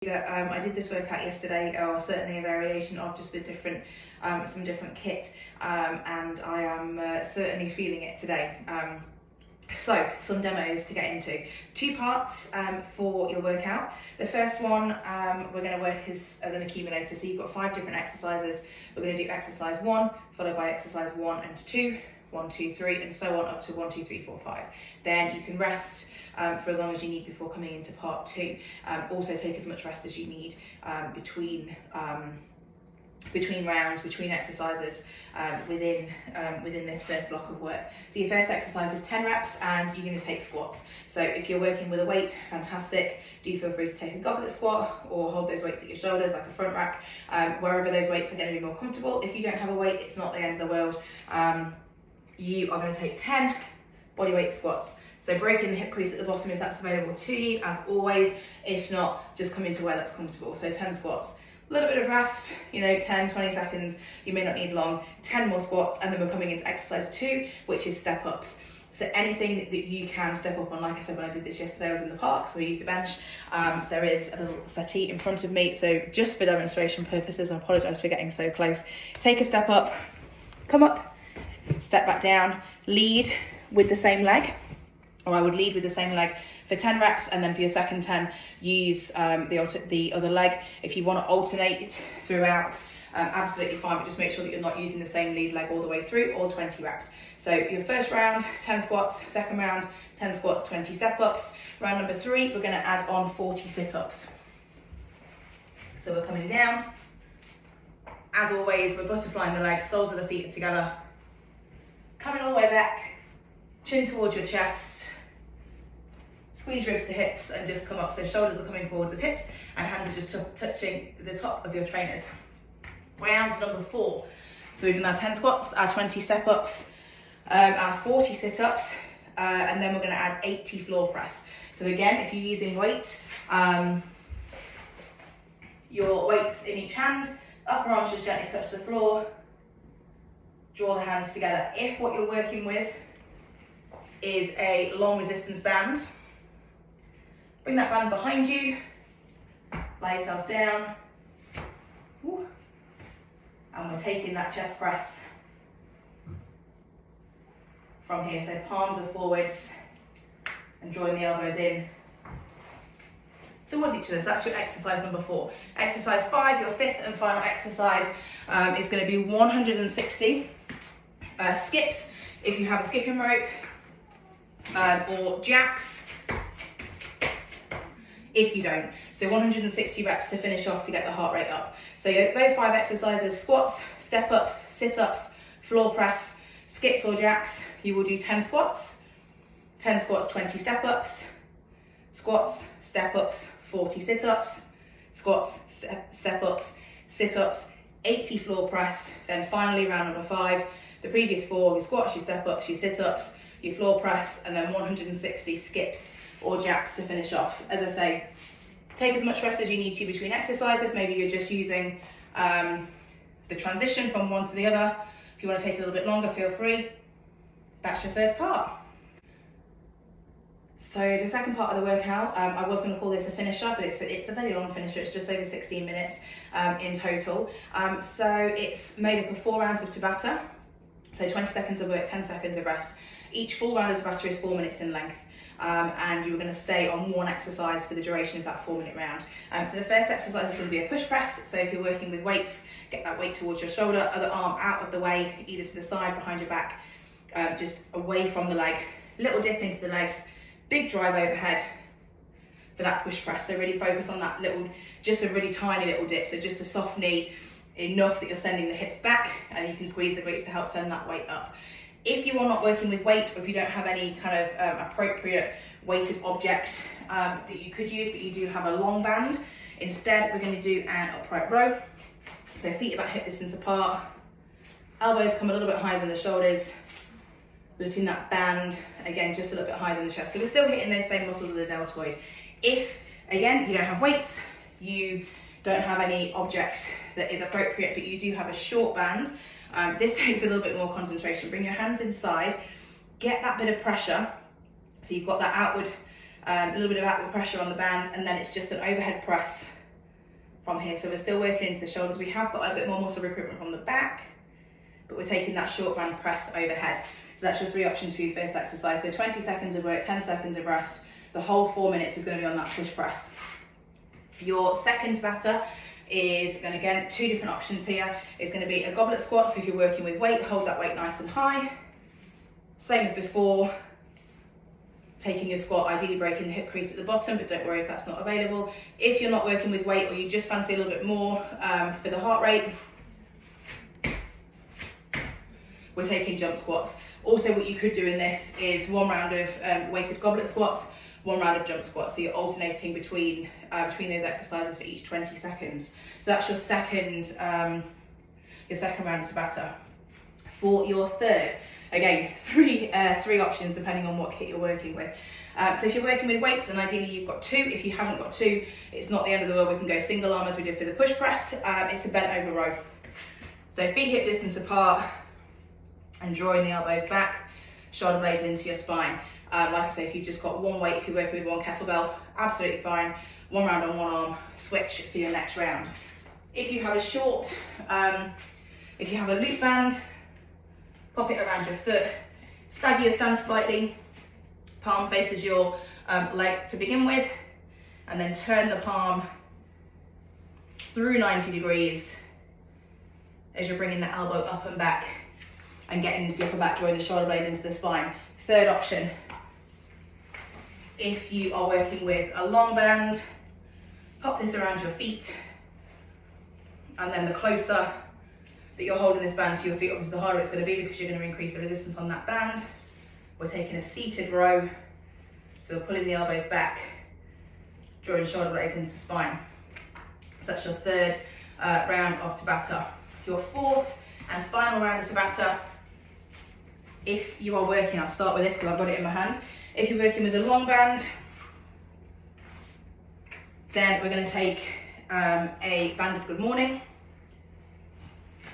I did this workout yesterday, or certainly a variation of, just with different, some different kit, and I am certainly feeling it today. So some demos to get into. 2 parts for your workout. The first one, we're going to work as an accumulator. So you've got 5 different exercises. We're going to do exercise 1, followed by exercise 1 and 2, 1, 2, 3, and so on up to 1, 2, 3, 4, 5. Then you can rest for as long as you need before coming into part 2. Also take as much rest as you need between rounds, between exercises, within this first block of work. So your first exercise is 10 reps and you're going to take squats. So if you're working with a weight, fantastic. Do feel free to take a goblet squat or hold those weights at your shoulders like a front rack, wherever those weights are going to be more comfortable. If you don't have a weight, it's not the end of the world. You are going to take 10 bodyweight squats. So breaking the hip crease at the bottom if that's available to you, as always. If not, just come into where that's comfortable. So 10 squats. A little bit of rest, 10, 20 seconds, you may not need long, 10 more squats, and then we're coming into exercise 2, which is step ups. So anything that you can step up on. Like I said, when I did this yesterday, I was in the park, so I used a bench. There is a little settee in front of me, so just for demonstration purposes, I apologise for getting so close. Take a step up, come up, step back down, lead with the same leg, or I would lead with the same leg for 10 reps, and then for your second 10, use the other leg. If you want to alternate throughout, absolutely fine, but just make sure that you're not using the same lead leg all the way through, all 20 reps. So your first round, 10 squats, second round, 10 squats, 20 step-ups. Round number 3, we're going to add on 40 sit-ups. So we're coming down. As always, we're butterflying the legs, soles of the feet are together. Coming all the way back, chin towards your chest. Squeeze ribs to hips and just come up. So shoulders are coming forwards of hips and hands are just touching the top of your trainers. Round number 4. So we've done our 10 squats, our 20 step-ups, our 40 sit-ups, and then we're going to add 80 floor press. So again, if you're using weight, your weights in each hand, upper arms just gently touch the floor, draw the hands together. If what you're working with is a long resistance band, bring that band behind you, lay yourself down, and we're taking that chest press from here. So palms are forwards and drawing the elbows in towards each other. So that's your exercise number 4. Exercise 5, your 5th and final exercise, is going to be 160 skips if you have a skipping rope, or jacks if you don't. So 160 reps to finish off to get the heart rate up. So those 5 exercises: squats, step-ups, sit-ups, floor press, skips or jacks. You will do 10 squats, 20 step-ups, squats, step-ups, 40 sit-ups, squats, step-ups, sit-ups, 80 floor press. Then finally round number 5, the previous 4, your squats, your step-ups, your sit-ups, your floor press, and then 160 skips or jacks to finish off. As I say, take as much rest as you need to between exercises. Maybe you're just using the transition from one to the other. If you want to take a little bit longer, feel free. That's your first part. So the second part of the workout, I was going to call this a finisher, but it's a very long finisher. It's just over 16 minutes in total. So it's made up of 4 rounds of Tabata. So 20 seconds of work, 10 seconds of rest. Each full round of Tabata is 4 minutes in length. And you're going to stay on one exercise for the duration of that 4-minute round. So the first exercise is going to be a push press. So if you're working with weights, get that weight towards your shoulder, other arm out of the way, either to the side, behind your back, just away from the leg. Little dip into the legs, big drive overhead for that push press. So really focus on that just a really tiny little dip. So just a soft knee, enough that you're sending the hips back, and you can squeeze the glutes to help send that weight up. If you are not working with weight, or if you don't have any kind of appropriate weighted object that you could use, but you do have a long band, instead we're going to do an upright row. So feet about hip distance apart, elbows come a little bit higher than the shoulders, lifting that band, again, just a little bit higher than the chest. So we're still hitting those same muscles of the deltoid. If, again, you don't have weights, you don't have any object that is appropriate, but you do have a short band, this takes a little bit more concentration. Bring your hands inside, get that bit of pressure. So you've got that outward, a little bit of outward pressure on the band, and then it's just an overhead press from here. So we're still working into the shoulders. We have got a bit more muscle recruitment from the back, but we're taking that short band press overhead. So that's your 3 options for your first exercise. So 20 seconds of work, 10 seconds of rest. The whole 4 minutes is going to be on that push press. Your second Tabata is going to, again, 2 different options here. It's going to be a goblet squat. So if you're working with weight, hold that weight nice and high. Same as before, taking your squat, ideally breaking the hip crease at the bottom, but don't worry if that's not available. If you're not working with weight or you just fancy a little bit more for the heart rate, we're taking jump squats. Also, what you could do in this is 1 round of weighted goblet squats, 1 round of jump squats. So you're alternating between those exercises for each 20 seconds. So that's your second round of Tabata. For your third, again, three options depending on what kit you're working with. So if you're working with weights, and ideally you've got 2, if you haven't got 2, it's not the end of the world. We can go single arm as we did for the push press. It's a bent over row. So feet hip distance apart and drawing the elbows back, shoulder blades into your spine. Like I say, if you've just got 1 weight, if you're working with 1 kettlebell, absolutely fine. 1 round on 1 arm, switch for your next round. If you have a short, if you have a loop band, pop it around your foot, stagger your stance slightly, palm faces your leg to begin with, and then turn the palm through 90 degrees as you're bringing the elbow up and back and getting into the upper back, drawing the shoulder blade into the spine. Third option, if you are working with a long band, pop this around your feet, and then the closer that you're holding this band to your feet, obviously the harder it's going to be because you're going to increase the resistance on that band. We're taking a seated row, so we're pulling the elbows back, drawing shoulder blades into spine. So that's your third round of Tabata. Your fourth and final round of Tabata, if you are working, I'll start with this because I've got it in my hand. If you're working with a long band, then we're going to take a banded good morning.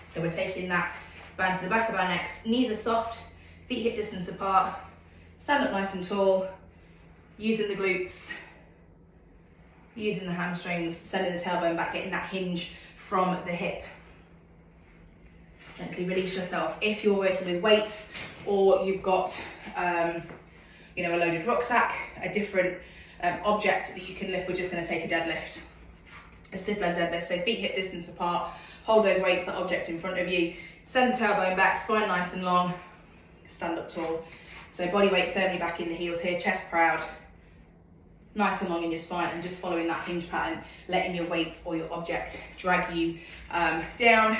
So we're taking that band to the back of our necks, knees are soft, feet hip distance apart, stand up nice and tall, using the glutes, using the hamstrings, sending the tailbone back, getting that hinge from the hip. Gently release yourself. If you're working with weights or you've got a loaded rucksack, a different object that you can lift, we're just going to take a deadlift, a stiff leg deadlift. So feet hip distance apart, hold those weights, that object in front of you, send the tailbone back, spine nice and long, stand up tall. So body weight firmly back in the heels here, chest proud, nice and long in your spine, and just following that hinge pattern, letting your weight or your object drag you down,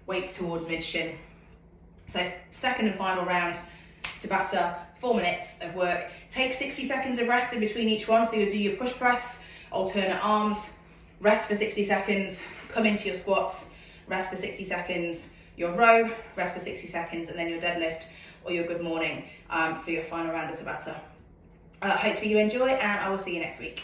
weights towards mid shin. So second and final round, Tabata, 4 minutes of work. Take 60 seconds of rest in between each one. So you'll do your push press, alternate arms, rest for 60 seconds, come into your squats, rest for 60 seconds, your row, rest for 60 seconds, and then your deadlift or your good morning for your final round of Tabata. Hopefully you enjoy, and I will see you next week.